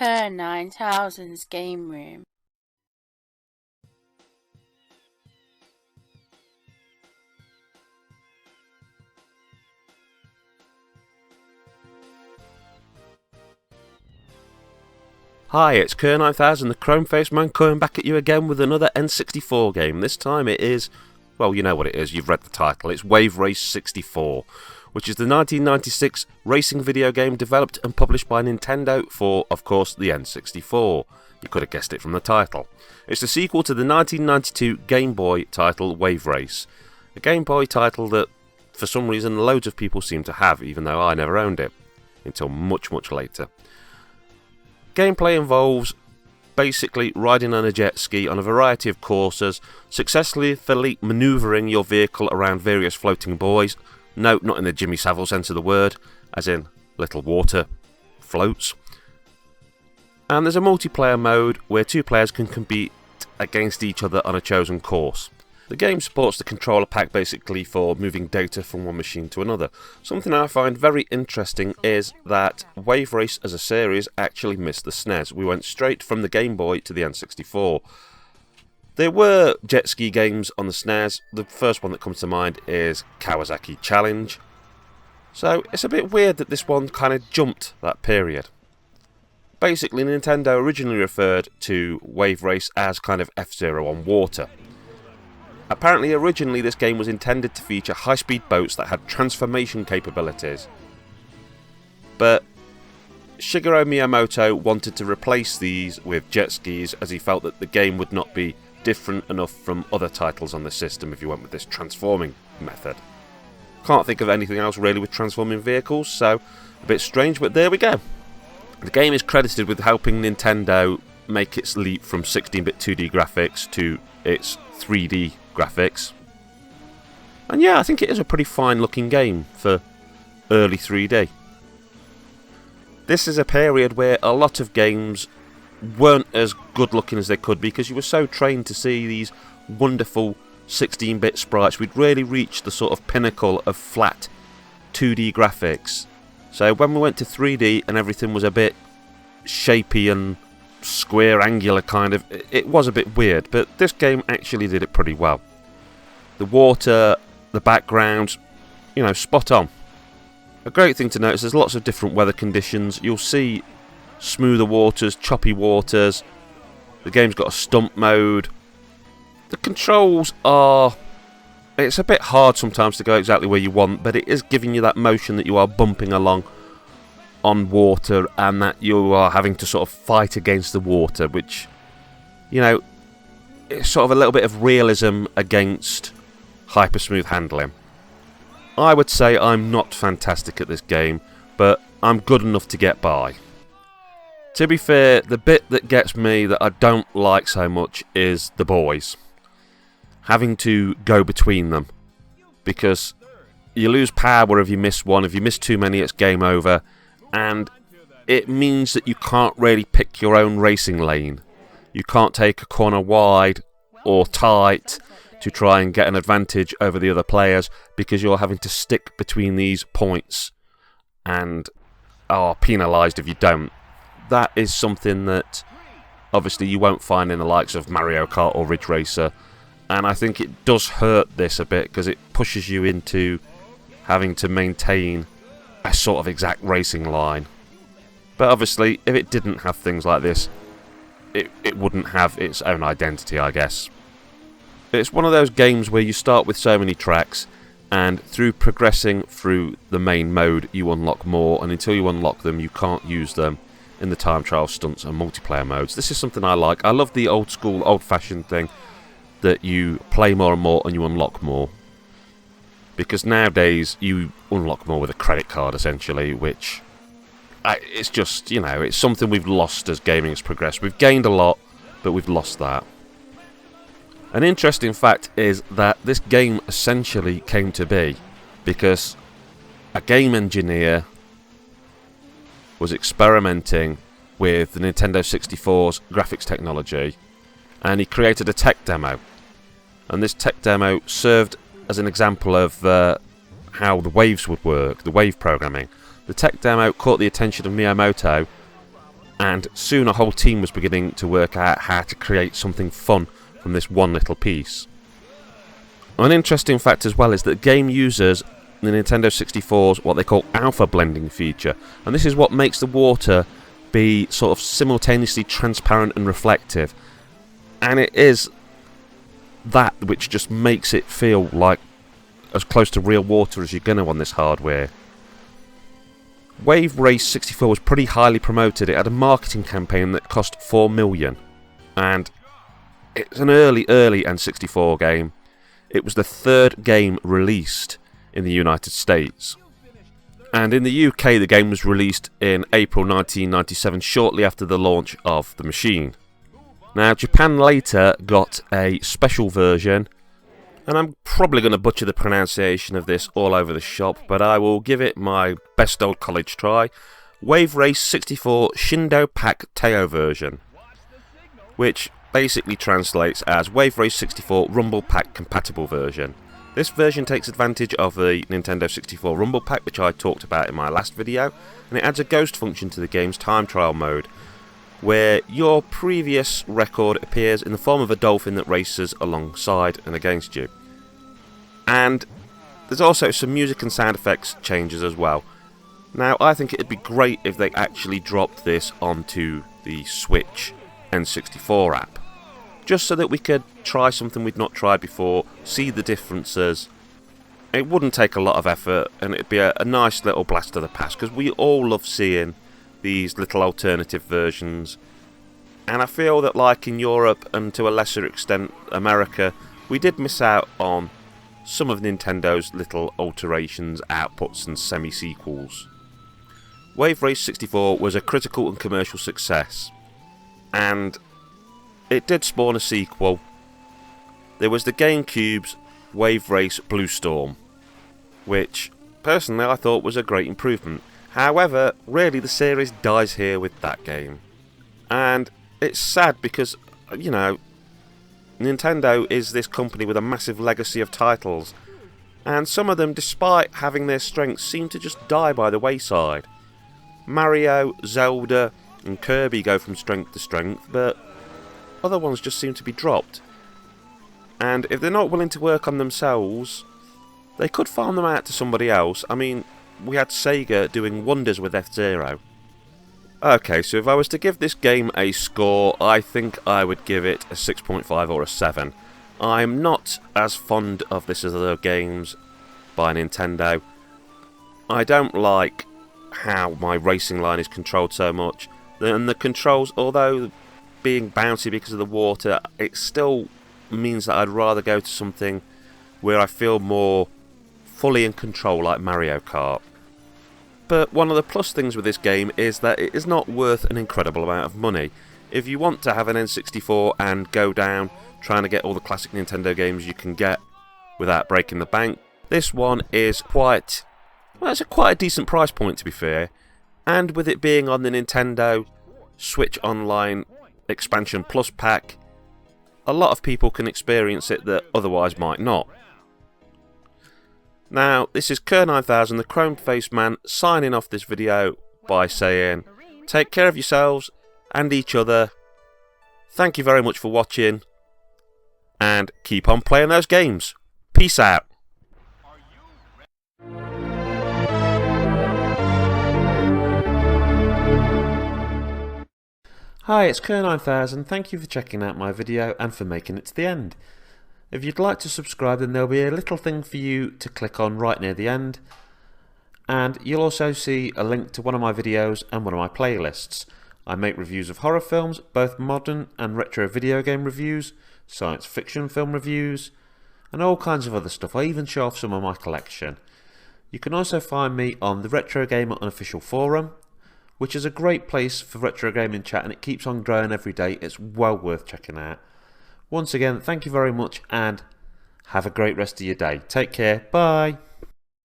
KERR9000'S game room. Hi, it's KERR9000'S, the Chrome-faced man, coming back at you again with another N64 game. This time it is, well, you know what it is, you've read the title. It's Wave Race 64, which is the 1996 racing video game developed and published by Nintendo for, of course, the N64. You could have guessed it from the title. It's the sequel to the 1992 Game Boy title Wave Race, a Game Boy title that, for some reason, loads of people seem to have, even though I never owned it, until much, much later. Gameplay involves basically riding on a jet ski on a variety of courses, successfully manoeuvring your vehicle around various floating buoys. No, not in the Jimmy Savile sense of the word, as in little water floats. And there's a multiplayer mode where two players can compete against each other on a chosen course. The game supports the controller pack basically for moving data from one machine to another. Something I find very interesting is that Wave Race as a series actually missed the SNES. We went straight from the Game Boy to the N64. There were jet ski games on the SNES. The first one that comes to mind is Kawasaki Challenge. So it's a bit weird that this one kind of jumped that period. Basically, Nintendo originally referred to Wave Race as kind of F-Zero on water. Apparently, originally this game was intended to feature high-speed boats that had transformation capabilities. But Shigeru Miyamoto wanted to replace these with jet skis as he felt that the game would not be different enough from other titles on the system if you went with this transforming method. Can't think of anything else really with transforming vehicles, so a bit strange, but there we go. The game is credited with helping Nintendo make its leap from 16-bit 2D graphics to its 3D graphics. And yeah, I think it is a pretty fine looking game for early 3D. This is a period where a lot of games weren't as good looking as they could be because you were so trained to see these wonderful 16-bit sprites. We'd really reached the sort of pinnacle of flat 2D graphics. So when we went to 3D and everything was a bit shapy and square angular kind of, it was a bit weird, but this game actually did it pretty well. The water, the background, you know, spot on. A great thing to notice, there's lots of different weather conditions. You'll see smoother waters, choppy waters. The game's got a stump mode. The controls are, it's a bit hard sometimes to go exactly where you want, but it is giving you that motion that you are bumping along on water and that you are having to sort of fight against the water, which, you know, it's sort of a little bit of realism against hyper smooth handling. I would say I'm not fantastic at this game, but I'm good enough to get by. To be fair, the bit that gets me that I don't like so much is the buoys. Having to go between them, because you lose power if you miss one. If you miss too many, it's game over. And it means that you can't really pick your own racing lane. You can't take a corner wide or tight to try and get an advantage over the other players because you're having to stick between these points and are penalised if you don't. That is something that obviously you won't find in the likes of Mario Kart or Ridge Racer, and I think it does hurt this a bit because it pushes you into having to maintain a sort of exact racing line. But obviously, if it didn't have things like this, it wouldn't have its own identity, I guess. It's one of those games where you start with so many tracks, and through progressing through the main mode, you unlock more, and until you unlock them, you can't use them in the time trial, stunts, and multiplayer modes. This is something I like. I love the old school, old-fashioned thing that you play more and more and you unlock more. Because nowadays, you unlock more with a credit card, essentially, which it's just, you know, it's something we've lost as gaming has progressed. We've gained a lot, but we've lost that. An interesting fact is that this game essentially came to be because a game engineer was experimenting with the Nintendo 64's graphics technology, and he created a tech demo. And this tech demo served as an example of how the waves would work, the wave programming. The tech demo caught the attention of Miyamoto, and soon a whole team was beginning to work out how to create something fun from this one little piece. An interesting fact as well is that game uses the Nintendo 64's what they call alpha blending feature, and this is what makes the water be sort of simultaneously transparent and reflective, and it is that which just makes it feel like as close to real water as you're going to on this hardware. Wave Race 64 was pretty highly promoted. It had a marketing campaign that cost $4 million, and it's an early N64 game. It was the third game released in the United States. And in the UK, the game was released in April 1997, shortly after the launch of the machine. Now, Japan later got a special version, and I'm probably going to butcher the pronunciation of this all over the shop, but I will give it my best old college try. Wave Race 64 Shindo Pack Teo version, which basically translates as Wave Race 64 Rumble Pack Compatible version. This version takes advantage of the Nintendo 64 Rumble Pack, which I talked about in my last video, and it adds a ghost function to the game's time trial mode, where your previous record appears in the form of a dolphin that races alongside and against you. And there's also some music and sound effects changes as well. Now, I think it'd be great if they actually dropped this onto the Switch N64 app, just so that we could try something we'd not tried before, see the differences. It wouldn't take a lot of effort, and it'd be a nice little blast of the past, because we all love seeing these little alternative versions. And I feel that, like in Europe and to a lesser extent America, we did miss out on some of Nintendo's little alterations, outputs and semi-sequels. Wave Race 64 was a critical and commercial success, and it did spawn a sequel. There was the GameCube's Wave Race Blue Storm, which personally I thought was a great improvement. However, really the series dies here with that game. And it's sad because, you know, Nintendo is this company with a massive legacy of titles, and some of them, despite having their strengths, seem to just die by the wayside. Mario, Zelda and Kirby go from strength to strength, but other ones just seem to be dropped. And if they're not willing to work on themselves, they could farm them out to somebody else. I mean, we had Sega doing wonders with F-Zero. Okay, so if I was to give this game a score, I think I would give it a 6.5 or a 7. I'm not as fond of this as other games by Nintendo. I don't like how my racing line is controlled so much. And the controls, although being bouncy because of the water, it still means that I'd rather go to something where I feel more fully in control, like Mario Kart. But one of the plus things with this game is that it is not worth an incredible amount of money. If you want to have an N64 and go down trying to get all the classic Nintendo games you can get without breaking the bank, this one is quite a decent price point, to be fair. And with it being on the Nintendo Switch Online Expansion Plus pack, a lot of people can experience it that otherwise might not. Now, this is KERR9000'S, the Chrome-Faced Man, signing off this video by saying, take care of yourselves and each other. Thank you very much for watching, and keep on playing those games. Peace out. Hi, it's KERR9000'S. Thank you for checking out my video and for making it to the end. If you'd like to subscribe, then there'll be a little thing for you to click on right near the end, and you'll also see a link to one of my videos and one of my playlists. I make reviews of horror films, both modern and retro video game reviews, science fiction film reviews, and all kinds of other stuff. I even show off some of my collection. You can also find me on the Retro Gamer Unofficial Forum, which is a great place for retro gaming chat, and it keeps on growing every day. It's well worth checking out. Once again, thank you very much, and have a great rest of your day. Take care. Bye.